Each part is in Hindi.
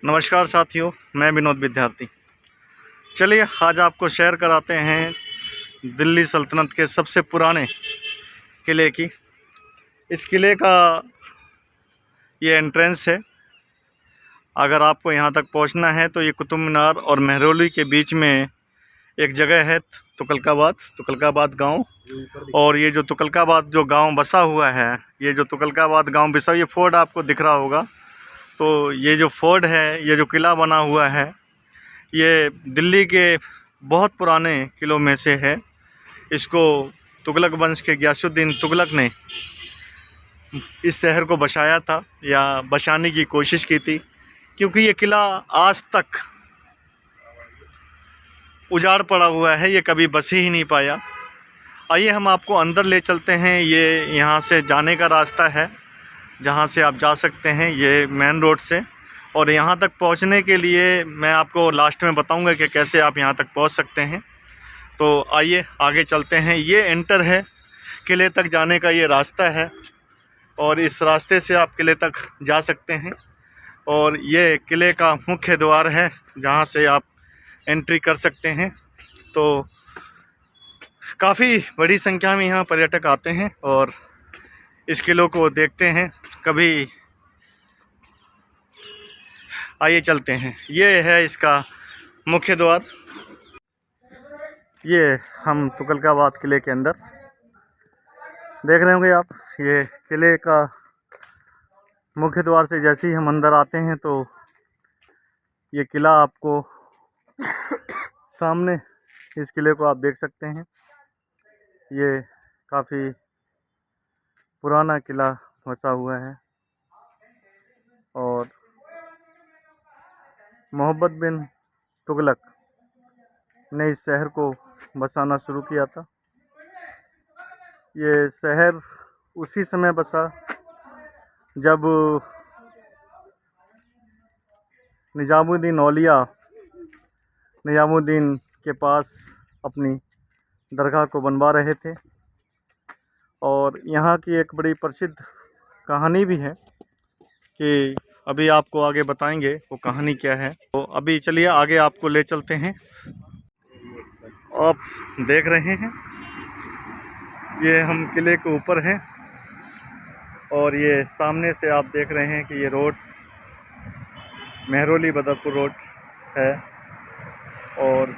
नमस्कार साथियों, मैं विनोद विद्यार्थी। चलिए आज आपको शेयर कराते हैं दिल्ली सल्तनत के सबसे पुराने किले की। इस किले का ये एंट्रेंस है। अगर आपको यहाँ तक पहुँचना है तो ये कुतुब मीनार और महरौली के बीच में एक जगह है तुगलकाबाद गांव। और ये जो तुगलकाबाद जो गांव बसा हुआ है, ये जो तुगलकाबाद गांव बसा, ये फोर्ट आपको दिख रहा होगा। तो ये जो फोर्ट है, ये जो किला बना हुआ है, ये दिल्ली के बहुत पुराने किलों में से है। इसको तुगलक वंश के गियासुद्दीन तुगलक ने इस शहर को बसाया था या बसाने की कोशिश की थी, क्योंकि ये किला आज तक उजाड़ पड़ा हुआ है, ये कभी बस ही नहीं पाया। आइए हम आपको अंदर ले चलते हैं। ये यहाँ से जाने का रास्ता है, जहाँ से आप जा सकते हैं, ये मेन रोड से। और यहाँ तक पहुँचने के लिए मैं आपको लास्ट में बताऊँगा कि कैसे आप यहाँ तक पहुँच सकते हैं। तो आइए आगे चलते हैं। ये एंटर है, किले तक जाने का ये रास्ता है और इस रास्ते से आप किले तक जा सकते हैं। और ये किले का मुख्य द्वार है, जहाँ से आप एंट्री कर सकते हैं। तो काफ़ी बड़ी संख्या में यहाँ पर्यटक आते हैं और इस किलों को देखते हैं कभी। आइए चलते हैं। ये है इसका मुख्य द्वार। ये हम तुगलकाबाद किले के अंदर देख रहे होंगे आप। ये किले का मुख्य द्वार से जैसे ही हम अंदर आते हैं तो ये किला आपको सामने, इस किले को आप देख सकते हैं। ये काफ़ी पुराना किला बसा हुआ है और मोहम्मद बिन तुगलक ने इस शहर को बसाना शुरू किया था। ये शहर उसी समय बसा जब निजामुद्दीन औलिया निजामुद्दीन के पास अपनी दरगाह को बनवा रहे थे। और यहाँ की एक बड़ी प्रसिद्ध कहानी भी है कि अभी आपको आगे बताएंगे वो कहानी क्या है। तो अभी चलिए आगे आपको ले चलते हैं। आप देख रहे हैं ये हम किले के ऊपर हैं और ये सामने से आप देख रहे हैं कि ये रोड्स महरौली बदरपुर रोड है और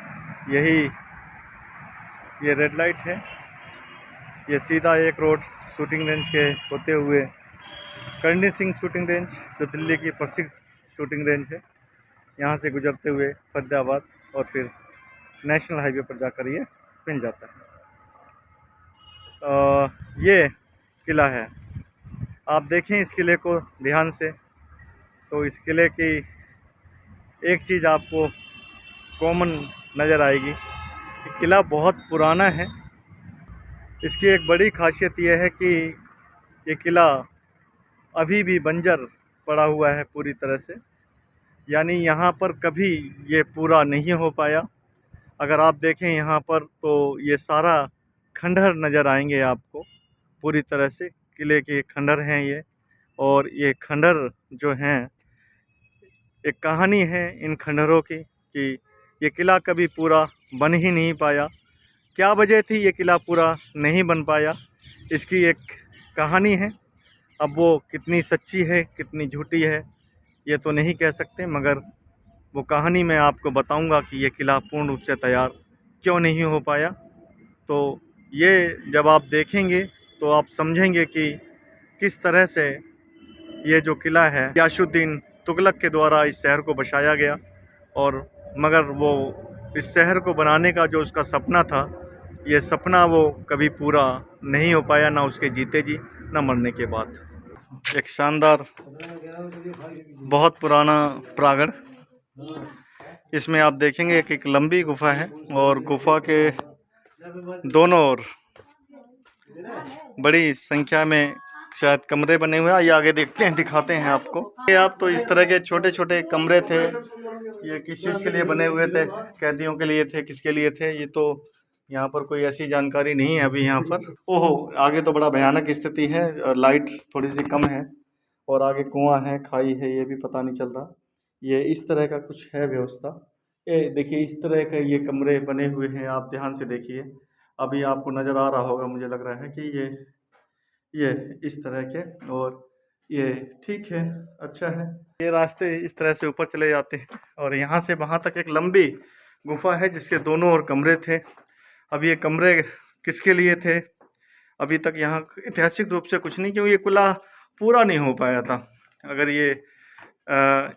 यही ये रेड लाइट है। ये सीधा एक रोड शूटिंग रेंज के होते हुए करणी सिंह शूटिंग रेंज, जो दिल्ली की प्रसिद्ध शूटिंग रेंज है, यहाँ से गुजरते हुए फरीदाबाद और फिर नेशनल हाईवे पर जाकर ये पिन जाता है। ये किला है। आप देखें इस किले को ध्यान से, तो इस किले की एक चीज़ आपको कॉमन नज़र आएगी कि किला बहुत पुराना है। इसकी एक बड़ी खासियत यह है कि ये किला अभी भी बंजर पड़ा हुआ है पूरी तरह से, यानी यहाँ पर कभी ये पूरा नहीं हो पाया। अगर आप देखें यहाँ पर तो ये सारा खंडहर नज़र आएंगे आपको पूरी तरह से। किले के खंडहर हैं ये, और ये खंडहर जो हैं, एक कहानी है इन खंडहरों की कि ये किला कभी पूरा बन ही नहीं पाया। क्या वजह थी ये किला पूरा नहीं बन पाया, इसकी एक कहानी है। अब वो कितनी सच्ची है कितनी झूठी है ये तो नहीं कह सकते, मगर वो कहानी मैं आपको बताऊंगा कि ये किला पूर्ण रूप से तैयार क्यों नहीं हो पाया। तो ये जब आप देखेंगे तो आप समझेंगे कि किस तरह से ये जो किला है गियासुद्दीन तुगलक के द्वारा इस शहर को बसाया गया। और मगर वो इस शहर को बनाने का जो उसका सपना था, ये सपना वो कभी पूरा नहीं हो पाया, ना उसके जीते जी ना मरने के बाद। एक शानदार बहुत पुराना प्रांगण। इसमें आप देखेंगे कि एक लंबी गुफा है और गुफा के दोनों ओर बड़ी संख्या में शायद कमरे बने हुए हैं। ये आगे देखते हैं, दिखाते हैं आपको। ये आप तो इस तरह के छोटे छोटे कमरे थे, ये किस चीज़ के लिए बने हुए थे, कैदियों के लिए थे, किसके लिए थे, ये तो यहाँ पर कोई ऐसी जानकारी नहीं है अभी यहाँ पर। ओहो, आगे तो बड़ा भयानक स्थिति है, लाइट थोड़ी सी कम है और आगे कुआं है, खाई है, ये भी पता नहीं चल रहा। ये इस तरह का कुछ है व्यवस्था। ये देखिए इस तरह के ये कमरे बने हुए हैं, आप ध्यान से देखिए। अभी आपको नज़र आ रहा होगा, मुझे लग रहा है कि ये इस तरह के, और ये ठीक है, अच्छा है। ये रास्ते इस तरह से ऊपर चले जाते हैं और यहाँ से वहाँ तक एक लंबी गुफा है जिसके दोनों ओर कमरे थे। अब ये कमरे किसके लिए थे, अभी तक यहाँ ऐतिहासिक रूप से कुछ नहीं, क्योंकि ये किला पूरा नहीं हो पाया था। अगर ये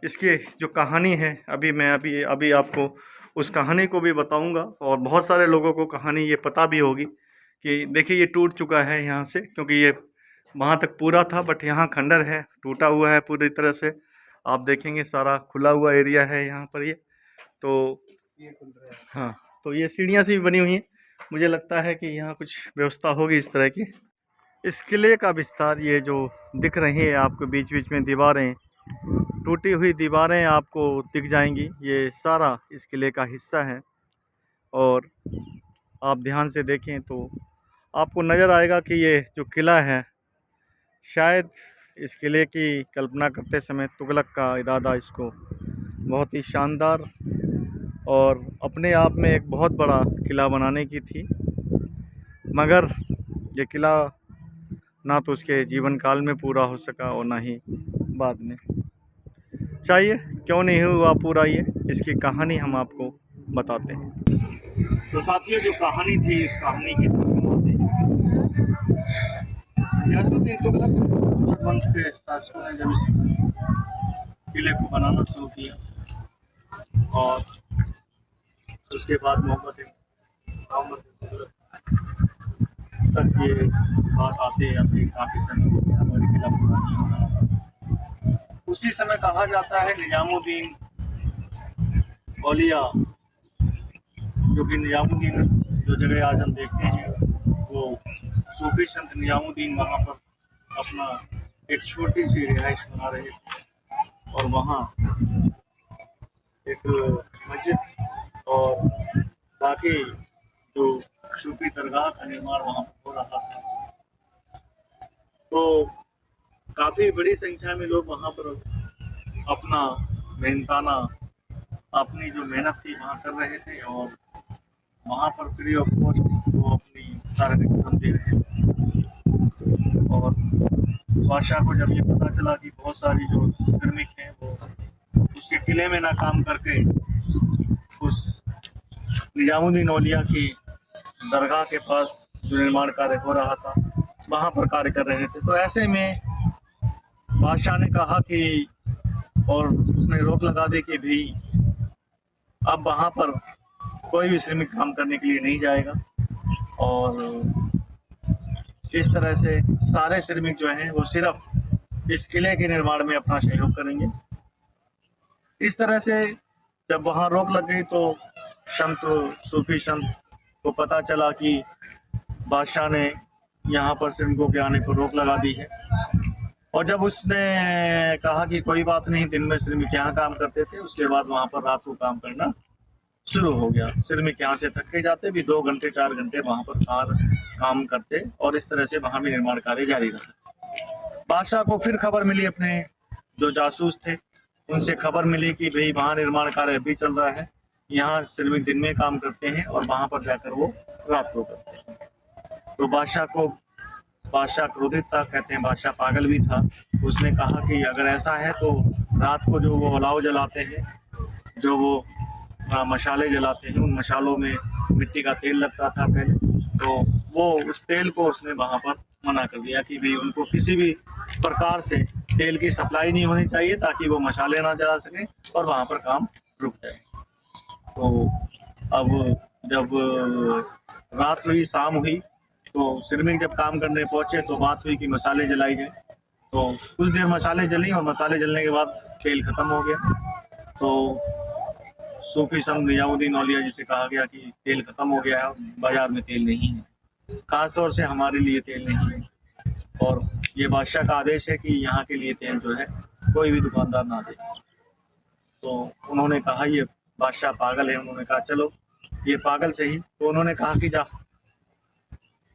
इसकी जो कहानी है, मैं अभी आपको उस कहानी को भी बताऊंगा, और बहुत सारे लोगों को कहानी ये पता भी होगी कि देखिए ये टूट चुका है यहाँ से, क्योंकि ये वहाँ तक पूरा था, बट यहाँ खंडर है, टूटा हुआ है पूरी तरह से। आप देखेंगे सारा खुला हुआ एरिया है यहाँ पर। ये तो हाँ, तो ये सीढ़ियाँ सी भी बनी हुई हैं। मुझे लगता है कि यहाँ कुछ व्यवस्था होगी इस तरह की। इस किले का विस्तार, ये जो दिख रही है आपको बीच बीच में दीवारें, टूटी हुई दीवारें आपको दिख जाएंगी, ये सारा इस किले का हिस्सा है। और आप ध्यान से देखें तो आपको नज़र आएगा कि ये जो किला है, शायद इस किले की कल्पना करते समय तुगलक का इरादा इसको बहुत ही शानदार और अपने आप में एक बहुत बड़ा किला बनाने की थी, मगर ये किला ना तो उसके जीवन काल में पूरा हो सका और ना ही बाद में। चाहिए क्यों नहीं हुआ पूरा, ये इसकी कहानी हम आपको बताते हैं। तो साथियों, जो कहानी थी, इस कहानी की गयासुद्दीन तुगलक वंश के शासकों ने जब इस किले को बनाना शुरू किया, और उसके बाद मोहम्मद तुगलक तक ये बात आते आते काफ़ी समय हो गया, हमारी किला पूरा नहीं हो रहा था। उसी समय कहा जाता है निजामुद्दीन औलिया, जो कि निजामुद्दीन जो जगह आज हम देखते हैं, वो सूफी संत निजामुद्दीन वहाँ पर अपना एक छोटी सी रिहाइश बना रहे थे, और वहाँ एक मस्जिद और बाकी जो सूफी दरगाह का निर्माण वहाँ हो रहा था। तो काफ़ी बड़ी संख्या में लोग वहाँ पर अपना मेहनताना, अपनी जो मेहनत थी वहाँ कर रहे थे, और वहाँ पर फ्री ऑफ कॉस्ट वो अपनी शारीरिक श्रम दे रहे थे। और बादशाह को जब ये पता चला कि बहुत सारी जो श्रमिक हैं वो उसके किले में ना काम करके उस निजामुद्दीन औलिया की दरगाह के पास जो निर्माण कार्य हो रहा था वहाँ पर कार्य कर रहे थे, तो ऐसे में बादशाह ने कहा कि, और उसने रोक लगा दी कि भाई अब वहाँ पर कोई भी श्रमिक काम करने के लिए नहीं जाएगा, और इस तरह से सारे श्रमिक जो हैं वो सिर्फ इस किले के निर्माण में अपना सहयोग करेंगे। इस तरह से जब वहाँ रोक लग गई तो संत, सूफी संत को पता चला कि बादशाह ने यहाँ पर श्रमिकों के आने पर रोक लगा दी है, और जब उसने कहा कि कोई बात नहीं, दिन में श्रमिक यहाँ काम करते थे, उसके बाद वहाँ पर रात को काम करना शुरू हो गया। श्रमिक यहाँ से थक के जाते भी 2 घंटे 4 घंटे वहाँ पर काम करते, और इस तरह से वहाँ भी निर्माण कार्य जारी रहा। बादशाह को फिर खबर मिली, अपने जो जासूस थे उनसे खबर मिली कि भाई वहाँ निर्माण कार्य अभी चल रहा है, यहाँ श्रमिक दिन में काम करते हैं और वहाँ पर जाकर वो रात को करते हैं। तो बादशाह क्रोधित था, कहते हैं बादशाह पागल भी था। उसने कहा कि अगर ऐसा है तो रात को जो वो अलाव जलाते हैं, जो वो मशाले जलाते हैं, उन मशालों में मिट्टी का तेल लगता था पहले, तो वो उस तेल को उसने वहाँ पर मना कर दिया कि भाई उनको किसी भी प्रकार से तेल की सप्लाई नहीं होनी चाहिए, ताकि वो मशाले ना जला सकें और वहाँ पर काम रुक जाए। तो अब जब रात हुई, शाम हुई, तो श्रमिक जब काम करने पहुंचे तो बात हुई कि मसाले जलाई जाए। तो कुछ देर मसाले जली, और मसाले जलने के बाद तेल खत्म हो गया। तो सूफी संत निजामुद्दीन औलिया जी से कहा गया कि तेल खत्म हो गया है, बाजार में तेल नहीं है, खासतौर से हमारे लिए तेल नहीं है, और ये बादशाह का आदेश है कि यहाँ के लिए तेल जो है कोई भी दुकानदार ना दे। तो उन्होंने कहा ये बादशाह पागल है। उन्होंने कहा चलो ये पागल सही। तो उन्होंने कहा कि जा,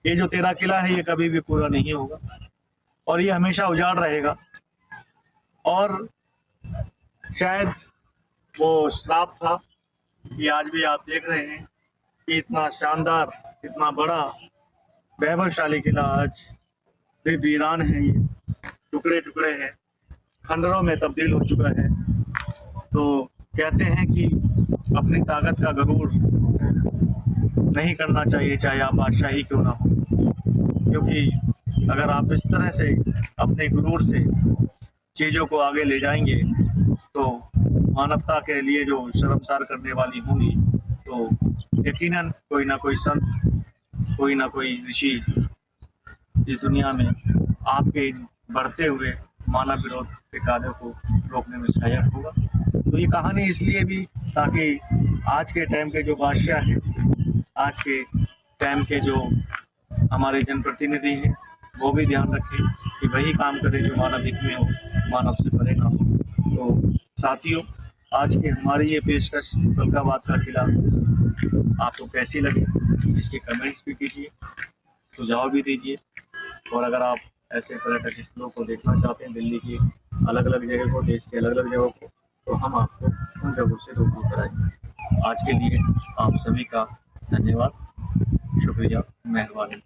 ये जो तेरा किला है ये कभी भी पूरा नहीं होगा, और ये हमेशा उजाड़ रहेगा, और शायद वो श्राप था कि आज भी आप देख रहे हैं कि इतना शानदार, इतना बड़ा वैभवशाली किला आज भी वीरान है। ये टुकड़े टुकड़े हैं, खंडरों में तब्दील हो चुका है। तो कहते हैं कि अपनी ताकत का गरूर नहीं करना चाहिए, चाहे आप बादशाही क्यों ना हो, क्योंकि अगर आप इस तरह से अपने गुरूर से चीज़ों को आगे ले जाएंगे तो मानवता के लिए जो शर्मसार करने वाली होंगी, तो यकीनन कोई ना कोई संत, कोई ना कोई ऋषि इस दुनिया में आपके इन बढ़ते हुए मानव विरोध के कार्यों को रोकने में सहायक होगा। तो ये कहानी इसलिए भी, ताकि आज के टाइम के जो बादशाह हैं, आज के टाइम के जो हमारे जनप्रतिनिधि हैं, वो भी ध्यान रखें कि वही काम करें जो मानव हित में हो, मानव से परे ना हो। तो साथियों, आज की हमारी ये पेशकश तुगलकाबाद का किला आपको कैसी लगी, इसके कमेंट्स भी कीजिए, सुझाव भी दीजिए। और अगर आप ऐसे पर्यटक स्थलों को देखना चाहते हैं, दिल्ली की अलग अलग जगह को, देश के अलग अलग जगहों को, तो हम आपको उन जगहों से रूबरू कराएंगे। आज के लिए आप सभी का धन्यवाद, शुक्रिया, मेहरबानी।